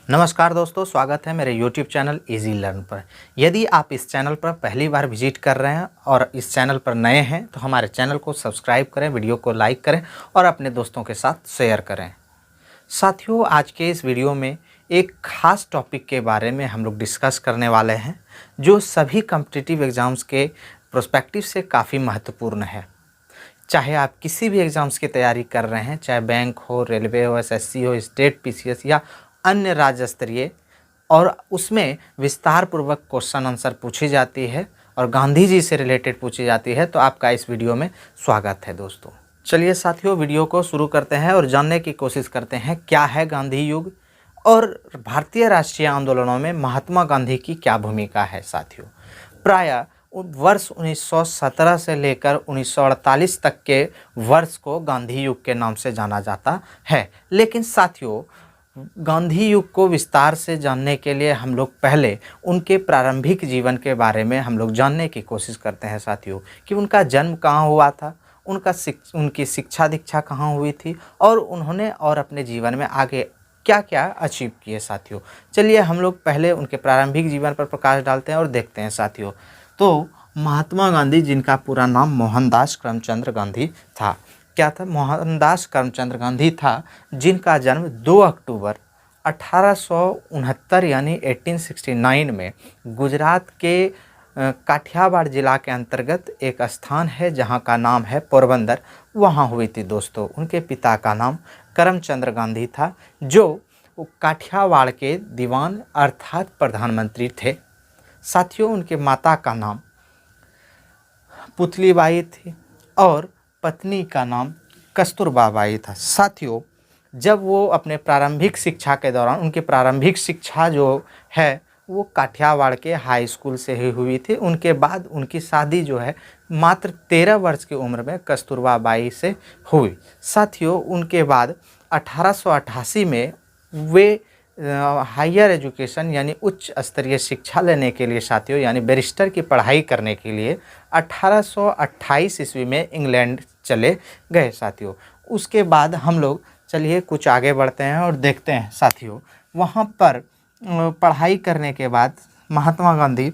नमस्कार दोस्तों, स्वागत है मेरे YouTube चैनल इजी लर्न पर। यदि आप इस चैनल पर पहली बार विजिट कर रहे हैं और इस चैनल पर नए हैं तो हमारे चैनल को सब्सक्राइब करें, वीडियो को लाइक करें और अपने दोस्तों के साथ शेयर करें। साथियों, आज के इस वीडियो में एक ख़ास टॉपिक के बारे में हम लोग डिस्कस करने वाले हैं जो सभी कॉम्पिटिटिव एग्ज़ाम्स के प्रोस्पेक्टिव से काफ़ी महत्वपूर्ण है। चाहे आप किसी भी एग्ज़ाम्स की तैयारी कर रहे हैं, चाहे बैंक हो, रेलवे हो, एसएससी हो, स्टेट पीसीएस या अन्य राज्य स्तरीय, और उसमें विस्तार पूर्वक क्वेश्चन आंसर पूछी जाती है और गांधी जी से रिलेटेड पूछी जाती है, तो आपका इस वीडियो में स्वागत है दोस्तों। चलिए साथियों, वीडियो को शुरू करते हैं और जानने की कोशिश करते हैं क्या है गांधी युग और भारतीय राष्ट्रीय आंदोलनों में महात्मा गांधी की क्या भूमिका है। साथियों, प्रायः वर्ष 1917 से लेकर 1948 तक के वर्ष को गांधी युग के नाम से जाना जाता है। लेकिन साथियों, गांधी युग को विस्तार से जानने के लिए हम लोग पहले उनके प्रारंभिक जीवन के बारे में हम लोग जानने की कोशिश करते हैं साथियों, कि उनका जन्म कहाँ हुआ था, उनकी शिक्षा दीक्षा कहाँ हुई थी और उन्होंने और अपने जीवन में आगे क्या क्या अचीव किए। साथियों, चलिए हम लोग पहले उनके प्रारंभिक जीवन पर प्रकाश डालते हैं और देखते हैं। साथियों, तो महात्मा गांधी, जिनका पूरा नाम मोहनदास करमचंद गांधी था, क्या था? मोहनदास करमचंद गांधी था, जिनका जन्म 2 अक्टूबर 1869 यानी 1869 में गुजरात के काठियावाड़ जिला के अंतर्गत एक स्थान है जहां का नाम है पोरबंदर, वहां हुई थी दोस्तों। उनके पिता का नाम करमचंद गांधी था, जो काठियावाड़ के दीवान अर्थात प्रधानमंत्री थे। साथियों, उनके माता का नाम पुतलीबाई थी और पत्नी का नाम कस्तूरबा बाई था। साथियों, जब वो अपने प्रारंभिक शिक्षा के दौरान, उनकी प्रारंभिक शिक्षा जो है वो काठियावाड़ के हाई स्कूल से ही हुई थी। उनके बाद उनकी शादी जो है मात्र 13 वर्ष की उम्र में कस्तूरबा बाई से हुई। साथियों, उनके बाद 1888 में वे हायर एजुकेशन यानी उच्च स्तरीय शिक्षा लेने के लिए, साथियों यानी बैरिस्टर की पढ़ाई करने के लिए 1828 ईस्वी में इंग्लैंड चले गए। साथियों, उसके बाद हम लोग चलिए कुछ आगे बढ़ते हैं और देखते हैं। साथियों, वहाँ पर पढ़ाई करने के बाद महात्मा गांधी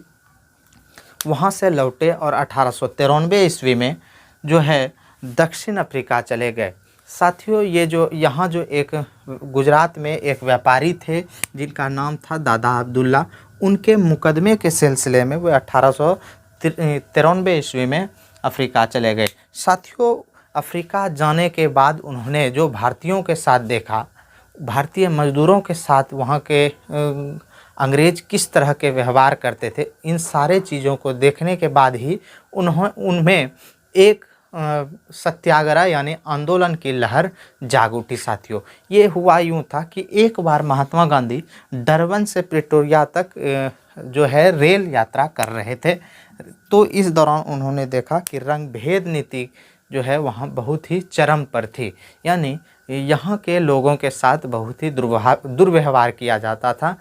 वहाँ से लौटे और 1893 ईस्वी में जो है दक्षिण अफ्रीका चले गए। साथियों, ये जो यहाँ जो एक गुजरात में एक व्यापारी थे जिनका नाम था दादा अब्दुल्ला, उनके मुकदमे के सिलसिले में वे 1893 ईस्वी में अफ्रीका चले गए। साथियों, अफ्रीका जाने के बाद उन्होंने जो भारतीयों के साथ देखा, भारतीय मजदूरों के साथ वहाँ के अंग्रेज़ किस तरह के व्यवहार करते थे, इन सारे चीज़ों को देखने के बाद ही उनमें एक सत्याग्रह यानी आंदोलन की लहर जाग उठी। साथियों, ये हुआ यूँ था कि एक बार महात्मा गांधी डरबन से प्रिटोरिया तक जो है रेल यात्रा कर रहे थे, तो इस दौरान उन्होंने देखा कि रंग भेद नीति जो है वहाँ बहुत ही चरम पर थी, यानी यहाँ के लोगों के साथ बहुत ही दुर्व्यवहार किया जाता था।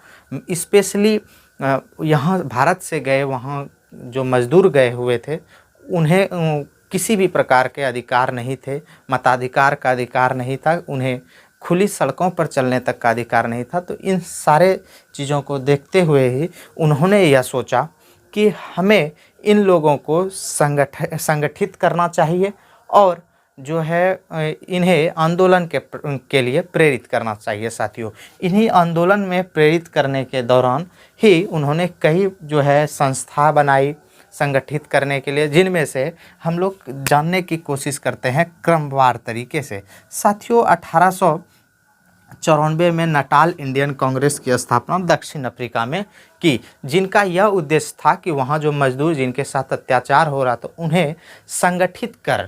स्पेशली यहाँ भारत से गए वहाँ जो मजदूर गए हुए थे, उन्हें किसी भी प्रकार के अधिकार नहीं थे, मताधिकार का अधिकार नहीं था, उन्हें खुली सड़कों पर चलने तक का अधिकार नहीं था। तो इन सारे चीज़ों को देखते हुए ही उन्होंने यह सोचा कि हमें इन लोगों को संगठित करना चाहिए और जो है इन्हें आंदोलन के लिए प्रेरित करना चाहिए। साथियों, इन्हीं आंदोलन में प्रेरित करने के दौरान ही उन्होंने कई जो है संस्था बनाई संगठित करने के लिए, जिनमें से हम लोग जानने की कोशिश करते हैं क्रमवार तरीके से। साथियों, 1894 में नाटाल इंडियन कांग्रेस की स्थापना दक्षिण अफ्रीका में की, जिनका यह उद्देश्य था कि वहाँ जो मजदूर जिनके साथ अत्याचार हो रहा था उन्हें संगठित कर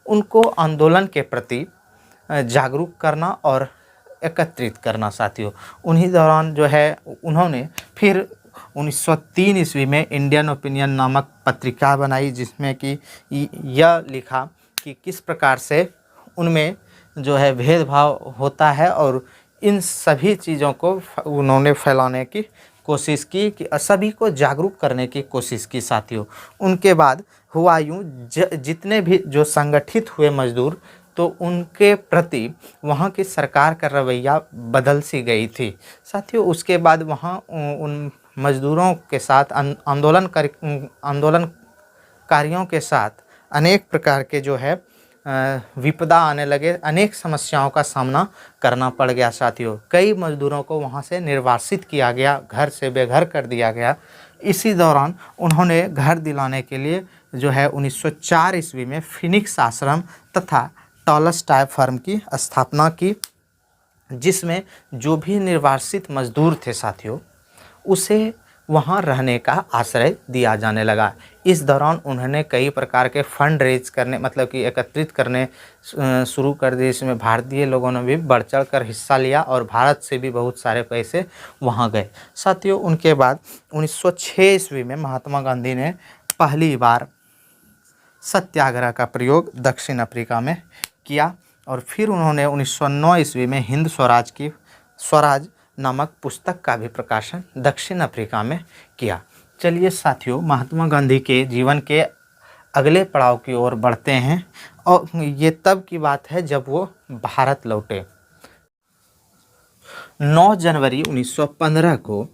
उनको आंदोलन के प्रति जागरूक करना और एकत्रित करना। साथियों, उन्हीं दौरान जो है उन्होंने फिर 1903 ईस्वी में इंडियन ओपिनियन नामक पत्रिका बनाई, जिसमें कि यह लिखा कि किस प्रकार से उनमें जो है भेदभाव होता है, और इन सभी चीज़ों को उन्होंने फैलाने की कोशिश की, कि सभी को जागरूक करने की कोशिश की। साथियों, उनके बाद हुआ यूँ, जितने भी जो संगठित हुए मजदूर तो उनके प्रति वहाँ की सरकार का रवैया बदल सी गई थी। साथियों, उसके बाद वहाँ उन मजदूरों के साथ आंदोलनकारियों के साथ अनेक प्रकार के जो है विपदा आने लगे, अनेक समस्याओं का सामना करना पड़ गया। साथियों, कई मजदूरों को वहाँ से निर्वासित किया गया, घर से बेघर कर दिया गया। इसी दौरान उन्होंने घर दिलाने के लिए जो है 1904 ईस्वी में फिनिक्स आश्रम तथा टॉलस्टॉय फर्म की स्थापना की, जिसमें जो भी निर्वासित मजदूर थे साथियों, उसे वहाँ रहने का आश्रय दिया जाने लगा। इस दौरान उन्होंने कई प्रकार के फंड रेज करने, मतलब कि एकत्रित करने शुरू कर दिए। इसमें भारतीय लोगों ने भी बढ़ चढ़ कर हिस्सा लिया और भारत से भी बहुत सारे पैसे वहाँ गए। साथियों, उनके बाद 1906 ईस्वी में महात्मा गांधी ने पहली बार सत्याग्रह का प्रयोग दक्षिण अफ्रीका में किया और फिर उन्होंने 1909 ईस्वी में हिंद स्वराज नामक पुस्तक का भी प्रकाशन दक्षिण अफ्रीका में किया। चलिए साथियों, महात्मा गांधी के जीवन के अगले पड़ाव की ओर बढ़ते हैं और ये तब की बात है जब वो भारत लौटे। 9 जनवरी 1915 को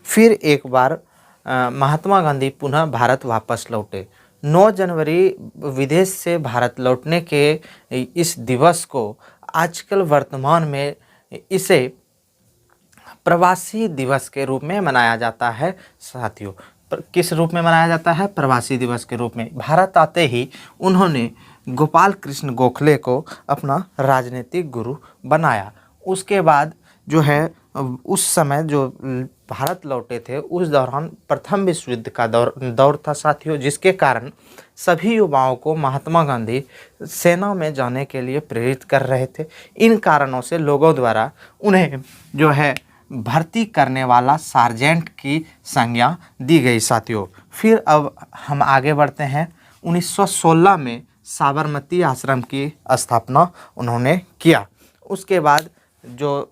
फिर एक बार महात्मा गांधी पुनः भारत वापस लौटे। 9 जनवरी विदेश से भारत लौटने के इस दिवस को आजकल वर्तमान में इसे प्रवासी दिवस के रूप में मनाया जाता है। साथियों, किस रूप में मनाया जाता है? प्रवासी दिवस के रूप में। भारत आते ही उन्होंने गोपाल कृष्ण गोखले को अपना राजनीतिक गुरु बनाया। उसके बाद जो है उस समय जो भारत लौटे थे उस दौरान प्रथम विश्व युद्ध का दौर था साथियों, जिसके कारण सभी युवाओं को महात्मा गांधी सेना में जाने के लिए प्रेरित कर रहे थे। इन कारणों से लोगों द्वारा उन्हें जो है भर्ती करने वाला सार्जेंट की संज्ञा दी गई। साथियों, फिर अब हम आगे बढ़ते हैं। 1916 में साबरमती आश्रम की स्थापना उन्होंने किया। उसके बाद जो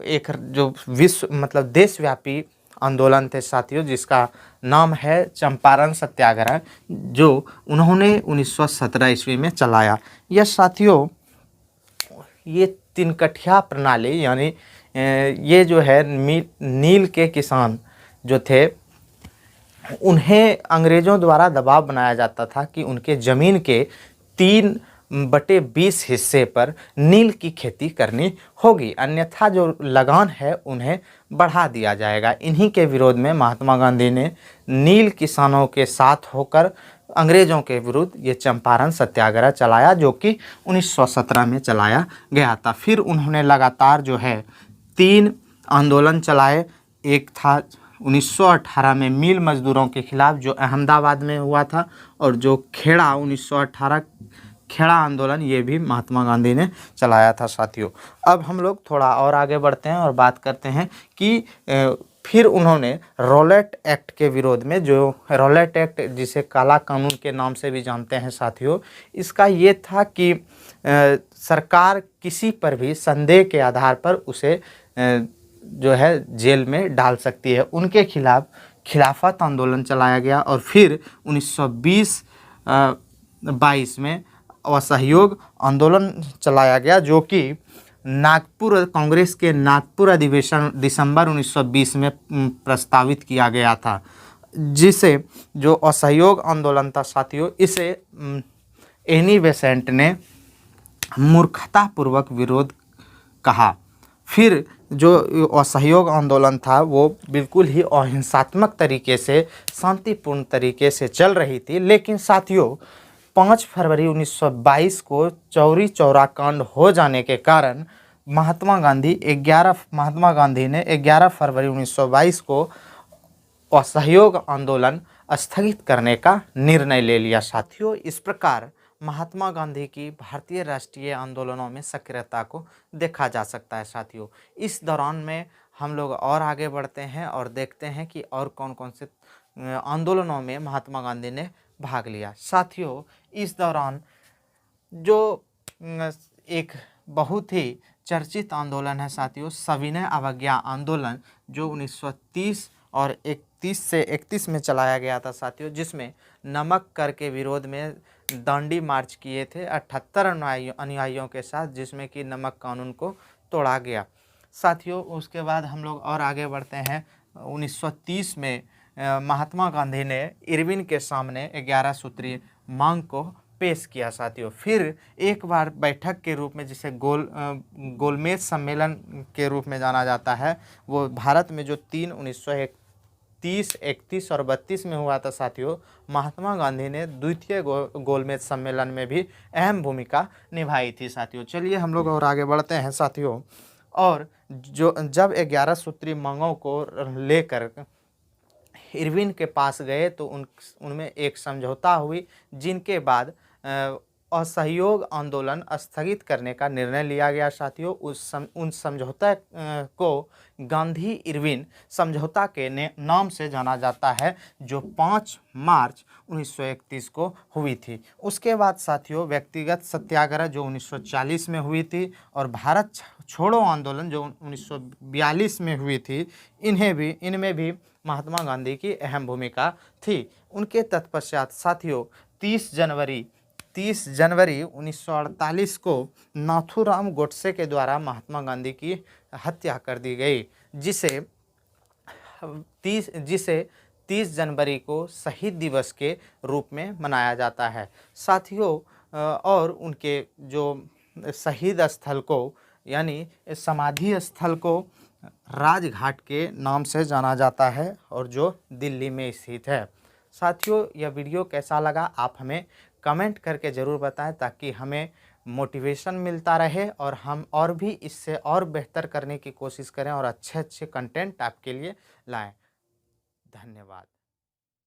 विश्व मतलब देशव्यापी आंदोलन थे साथियों, जिसका नाम है चंपारण सत्याग्रह, जो उन्होंने 1917 ईस्वी में चलाया। यह साथियों, ये तिनकठिया प्रणाली यानी ये जो है नील के किसान जो थे, उन्हें अंग्रेज़ों द्वारा दबाव बनाया जाता था कि उनके ज़मीन के 3/20 हिस्से पर नील की खेती करनी होगी, अन्यथा जो लगान है उन्हें बढ़ा दिया जाएगा। इन्हीं के विरोध में महात्मा गांधी ने नील किसानों के साथ होकर अंग्रेज़ों के विरुद्ध ये चंपारण सत्याग्रह चलाया, जो कि 1917 में चलाया गया था। फिर उन्होंने लगातार जो है 3 आंदोलन चलाए। एक था 1918 में मिल मजदूरों के खिलाफ जो अहमदाबाद में हुआ था, और जो 1918 खेड़ा आंदोलन, ये भी महात्मा गांधी ने चलाया था। साथियों, अब हम लोग थोड़ा और आगे बढ़ते हैं और बात करते हैं कि फिर उन्होंने रॉलेट एक्ट के विरोध में, जो रॉलेट एक्ट जिसे काला कानून के नाम से भी जानते हैं साथियों, इसका ये था कि सरकार किसी पर भी संदेह के आधार पर उसे जो है जेल में डाल सकती है। उनके खिलाफ खिलाफत आंदोलन चलाया गया और फिर 1920-22 में असहयोग आंदोलन चलाया गया, जो कि नागपुर कांग्रेस के नागपुर अधिवेशन दिसंबर 1920 में प्रस्तावित किया गया था, जिसे जो असहयोग आंदोलन था साथियों, इसे एनी बेसेंट ने मूर्खतापूर्वक विरोध कहा। फिर जो असहयोग आंदोलन था वो बिल्कुल ही अहिंसात्मक तरीके से, शांतिपूर्ण तरीके से चल रही थी, लेकिन साथियों 5 फरवरी 1922 को चौरी चौरा कांड हो जाने के कारण महात्मा गांधी ने 11 फरवरी 1922 को असहयोग आंदोलन स्थगित करने का निर्णय ले लिया। साथियों, इस प्रकार महात्मा गांधी की भारतीय राष्ट्रीय आंदोलनों में सक्रियता को देखा जा सकता है। साथियों, इस दौरान में हम लोग और आगे बढ़ते हैं और देखते हैं कि और कौन कौन से आंदोलनों में महात्मा गांधी ने भाग लिया। साथियों, इस दौरान जो एक बहुत ही चर्चित आंदोलन है साथियों, सविनय अवज्ञा आंदोलन, जो 1930 और 31 से 31 में चलाया गया था साथियों, जिसमें नमक कर के विरोध में दांडी मार्च किए थे 78 अनुयायियों के साथ, जिसमें कि नमक कानून को तोड़ा गया। साथियों, उसके बाद हम लोग और आगे बढ़ते हैं। 1930 में महात्मा गांधी ने इरविन के सामने 11 सूत्रीय मांग को पेश किया। साथियों, फिर एक बार बैठक के रूप में, जिसे गोलमेज सम्मेलन के रूप में जाना जाता है, वो भारत में जो 1930, 31 और 32 में हुआ था। साथियों, महात्मा गांधी ने द्वितीय गोलमेज सम्मेलन में भी अहम भूमिका निभाई थी। साथियों, चलिए हम लोग और आगे बढ़ते हैं। साथियों, और जब 11 सूत्रीय मांगों को लेकर इरविन के पास गए तो उनमें एक समझौता हुई, जिनके बाद असहयोग आंदोलन स्थगित करने का निर्णय लिया गया। साथियों, उन समझौता को गांधी इरविन समझौता के नाम से जाना जाता है, जो 5 मार्च 1931 को हुई थी। उसके बाद साथियों, व्यक्तिगत सत्याग्रह जो 1940 में हुई थी, और भारत छोड़ो आंदोलन जो 1942 में हुई थी, इनमें भी महात्मा गांधी की अहम भूमिका थी। उनके तत्पश्चात साथियों 30 जनवरी 1948 को नाथूराम गोडसे के द्वारा महात्मा गांधी की हत्या कर दी गई, जिसे 30 जनवरी को शहीद दिवस के रूप में मनाया जाता है। साथियों, और उनके जो शहीद स्थल को, यानी समाधि स्थल को राजघाट के नाम से जाना जाता है, और जो दिल्ली में स्थित है। साथियों, यह वीडियो कैसा लगा आप हमें कमेंट करके ज़रूर बताएं, ताकि हमें मोटिवेशन मिलता रहे और हम और भी इससे और बेहतर करने की कोशिश करें और अच्छे कंटेंट आपके लिए लाएं। धन्यवाद।